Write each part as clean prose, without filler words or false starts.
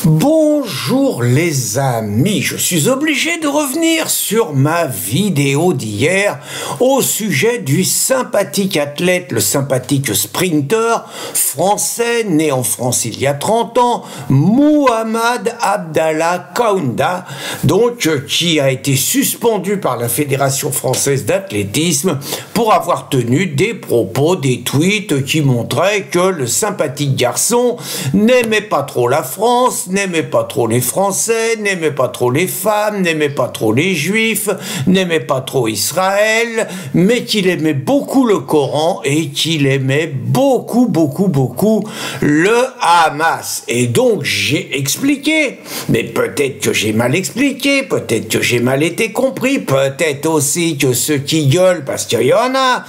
Bonjour les amis, je suis obligé de revenir sur ma vidéo d'hier au sujet du sympathique athlète, le sympathique sprinter français né en France il y a 30 ans, Mohamed Abdallah Kaounda, donc qui a été suspendu par la Fédération française d'athlétisme pour avoir tenu des propos, des tweets qui montraient que le sympathique garçon n'aimait pas trop la France, n'aimait pas trop les Français, n'aimait pas trop les femmes, n'aimait pas trop les Juifs, n'aimait pas trop Israël, mais qu'il aimait beaucoup le Coran et qu'il aimait beaucoup le Hamas. Et donc j'ai expliqué, mais peut-être que j'ai mal expliqué, peut-être que j'ai mal été compris, peut-être aussi que ceux qui gueulent, parce qu'il y en a,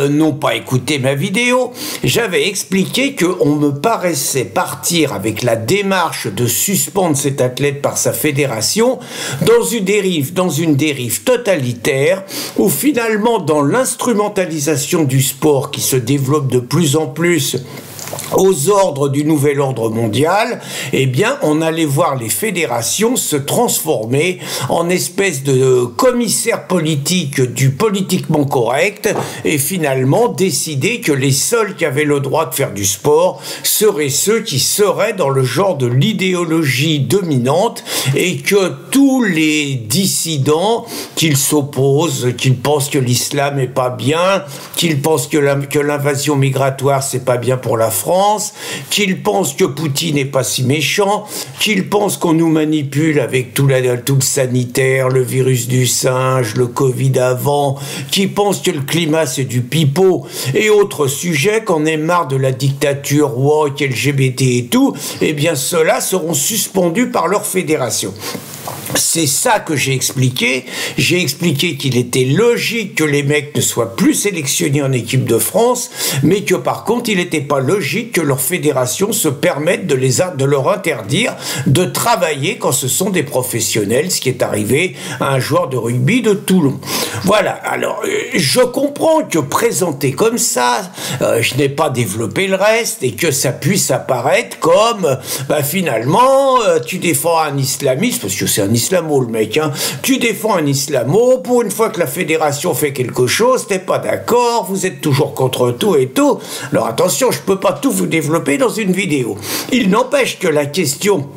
n'ont pas écouté ma vidéo. J'avais expliqué qu'on me paraissait partir avec la démarche de suspendre cet athlète par sa fédération dans une dérive totalitaire où finalement dans l'instrumentalisation du sport qui se développe de plus en plus aux ordres du nouvel ordre mondial, eh bien, on allait voir les fédérations se transformer en espèce de commissaire politique du politiquement correct et finalement décider que les seuls qui avaient le droit de faire du sport seraient ceux qui seraient dans le genre de l'idéologie dominante et que tous les dissidents qu'ils s'opposent, qu'ils pensent que l'islam est pas bien, qu'ils pensent que l'invasion migratoire c'est pas bien pour la France, qu'ils pensent que Poutine n'est pas si méchant, qu'ils pensent qu'on nous manipule avec tout le sanitaire, le virus du singe, le Covid avant, qu'ils pensent que le climat c'est du pipeau et autres sujets, qu'on est marre de la dictature woke, LGBT et tout, eh bien ceux-là seront suspendus par leur fédération. C'est ça que j'ai expliqué. J'ai expliqué qu'il était logique que les mecs ne soient plus sélectionnés en équipe de France, mais que par contre, il n'était pas logique que leur fédération se permette de leur interdire de travailler quand ce sont des professionnels, ce qui est arrivé à un joueur de rugby de Toulon. Voilà, alors je comprends que présenté comme ça, je n'ai pas développé le reste et que ça puisse apparaître comme, finalement, tu défends un islamiste, parce que c'est un islamo le mec, hein. Tu défends un islamo, pour une fois que la fédération fait quelque chose, t'es pas d'accord, vous êtes toujours contre tout et tout. Alors attention, je peux pas tout vous développer dans une vidéo. Il n'empêche que la question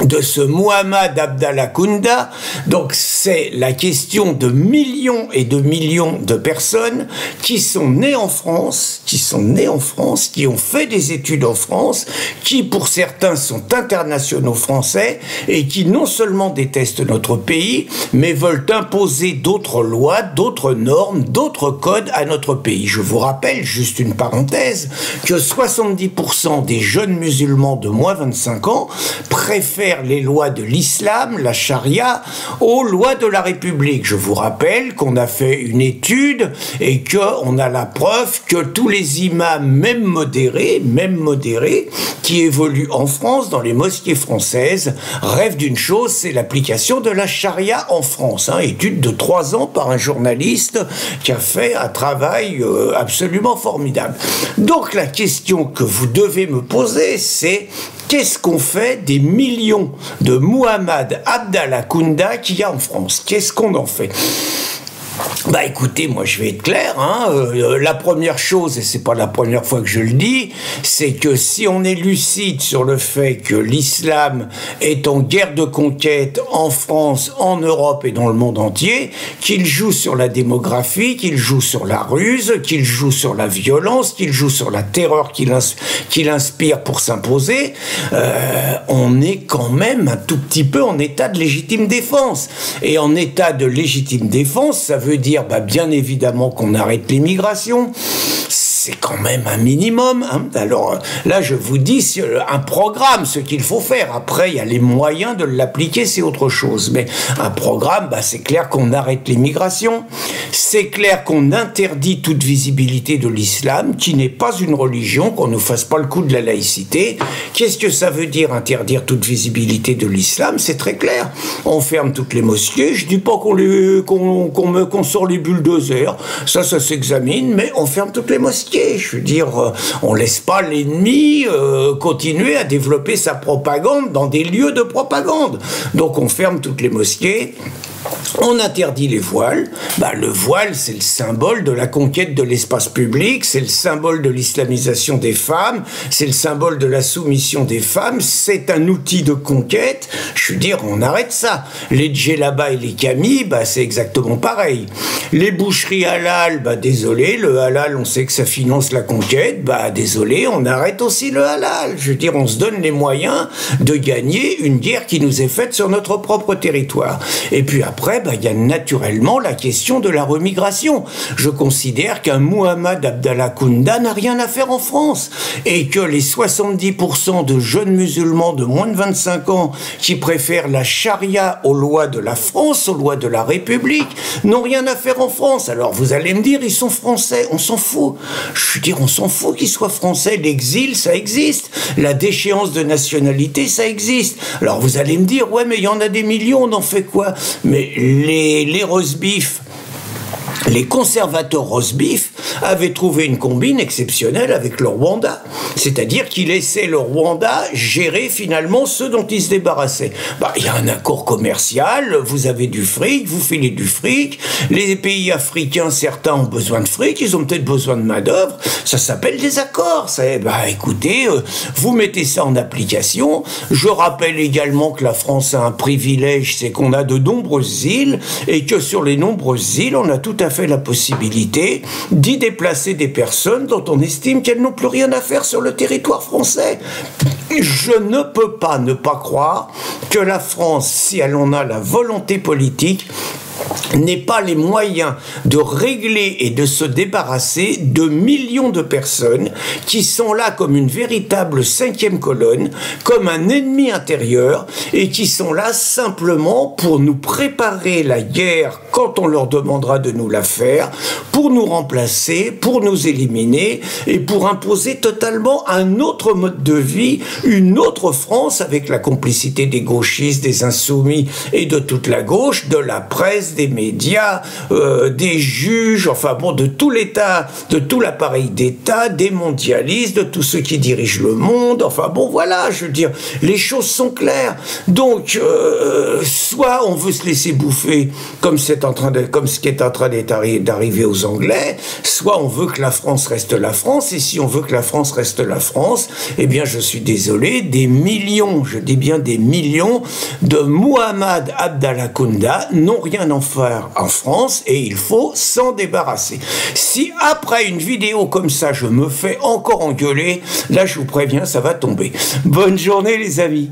de ce Mohamed Abdallah Kaounda, donc c'est la question de millions et de millions de personnes qui sont nées en France, qui ont fait des études en France, qui pour certains sont internationaux français et qui non seulement détestent notre pays, mais veulent imposer d'autres lois, d'autres normes, d'autres codes à notre pays. Je vous rappelle, juste une parenthèse, que 70% des jeunes musulmans de moins de 25 ans préfèrent les lois de l'islam, la charia, aux lois de la République. Je vous rappelle qu'on a fait une étude et qu'on a la preuve que tous les imams, même modérés, qui évoluent en France, dans les mosquées françaises, rêvent d'une chose, c'est l'application de la charia en France. Étude de 3 ans par un journaliste qui a fait un travail absolument formidable. Donc la question que vous devez me poser, c'est qu'est-ce qu'on fait des millions de Mohamed Abdallah Kaounda qu'il y a en France? Qu'est-ce qu'on en fait? Écoutez, moi je vais être clair, la première chose, et c'est pas la première fois que je le dis, c'est que si on est lucide sur le fait que l'islam est en guerre de conquête en France, en Europe et dans le monde entier, qu'il joue sur la démographie, qu'il joue sur la ruse, qu'il joue sur la violence, qu'il joue sur la terreur qu'il inspire pour s'imposer, on est quand même un tout petit peu en état de légitime défense. Et en état de légitime défense, ça veut dire bien évidemment qu'on arrête l'immigration. C'est quand même un minimum. Alors là, je vous dis un programme, ce qu'il faut faire. Après, il y a les moyens de l'appliquer, c'est autre chose. Mais un programme, c'est clair qu'on arrête l'immigration. C'est clair qu'on interdit toute visibilité de l'islam, qui n'est pas une religion, qu'on ne fasse pas le coup de la laïcité. Qu'est-ce que ça veut dire interdire toute visibilité de l'islam? C'est très clair. On ferme toutes les mosquées. Je dis pas qu'on sort les bulldozers. Ça s'examine, mais on ferme toutes les mosquées. mosquées. Je veux dire, on laisse pas l'ennemi continuer à développer sa propagande dans des lieux de propagande. Donc on ferme toutes les mosquées. On interdit les voiles. Le voile, c'est le symbole de la conquête de l'espace public, c'est le symbole de l'islamisation des femmes, c'est le symbole de la soumission des femmes, c'est un outil de conquête. Je veux dire, on arrête ça. Les djellabas et les camis, c'est exactement pareil. Les boucheries halal, désolé, le halal, on sait que ça finance la conquête, désolé, on arrête aussi le halal. Je veux dire, on se donne les moyens de gagner une guerre qui nous est faite sur notre propre territoire. Et puis après, il y a naturellement la question de la remigration. Je considère qu'un Muhammad Abdallah Kounda n'a rien à faire en France et que les 70% de jeunes musulmans de moins de 25 ans qui préfèrent la charia aux lois de la France, aux lois de la République, n'ont rien à faire en France. Alors vous allez me dire, ils sont français, on s'en fout. Je veux dire, on s'en fout qu'ils soient français. L'exil, ça existe. La déchéance de nationalité, ça existe. Alors vous allez me dire, ouais, mais il y en a des millions, on en fait quoi? Mais les rosebifs, les conservateurs rosebifs avaient trouvé une combine exceptionnelle avec le Rwanda. C'est-à-dire qu'ils laissaient le Rwanda gérer finalement ceux dont ils se débarrassaient. Il y a un accord commercial, vous avez du fric, vous filez du fric, les pays africains, certains ont besoin de fric, ils ont peut-être besoin de main-d'œuvre, ça s'appelle des accords. Écoutez, vous mettez ça en application. Je rappelle également que la France a un privilège, c'est qu'on a de nombreuses îles, et que sur les nombreuses îles, on a tout à fait la possibilité d'y déplacer des personnes dont on estime qu'elles n'ont plus rien à faire sur le territoire français. Je ne peux pas ne pas croire que la France, si elle en a la volonté politique, n'ait pas les moyens de régler et de se débarrasser de millions de personnes qui sont là comme une véritable cinquième colonne, comme un ennemi intérieur, et qui sont là simplement pour nous préparer la guerre quand on leur demandera de nous la faire, pour nous remplacer, pour nous éliminer, et pour imposer totalement un autre mode de vie, une autre France, avec la complicité des gauchistes, des insoumis et de toute la gauche, de la presse, des médias, des juges, de tout l'État, de tout l'appareil d'État, des mondialistes, de tous ceux qui dirigent le monde. Voilà, je veux dire, les choses sont claires. Donc, soit on veut se laisser bouffer comme ce qui est en train d'arriver aux Anglais, soit on veut que la France reste la France, et si on veut que la France reste la France, eh bien, je suis désolé, des millions, je dis bien des millions, de Muhammad Abdallah Kounda n'ont rien à faire en France, et il faut s'en débarrasser. Si après une vidéo comme ça, je me fais encore engueuler, là je vous préviens, ça va tomber. Bonne journée les amis.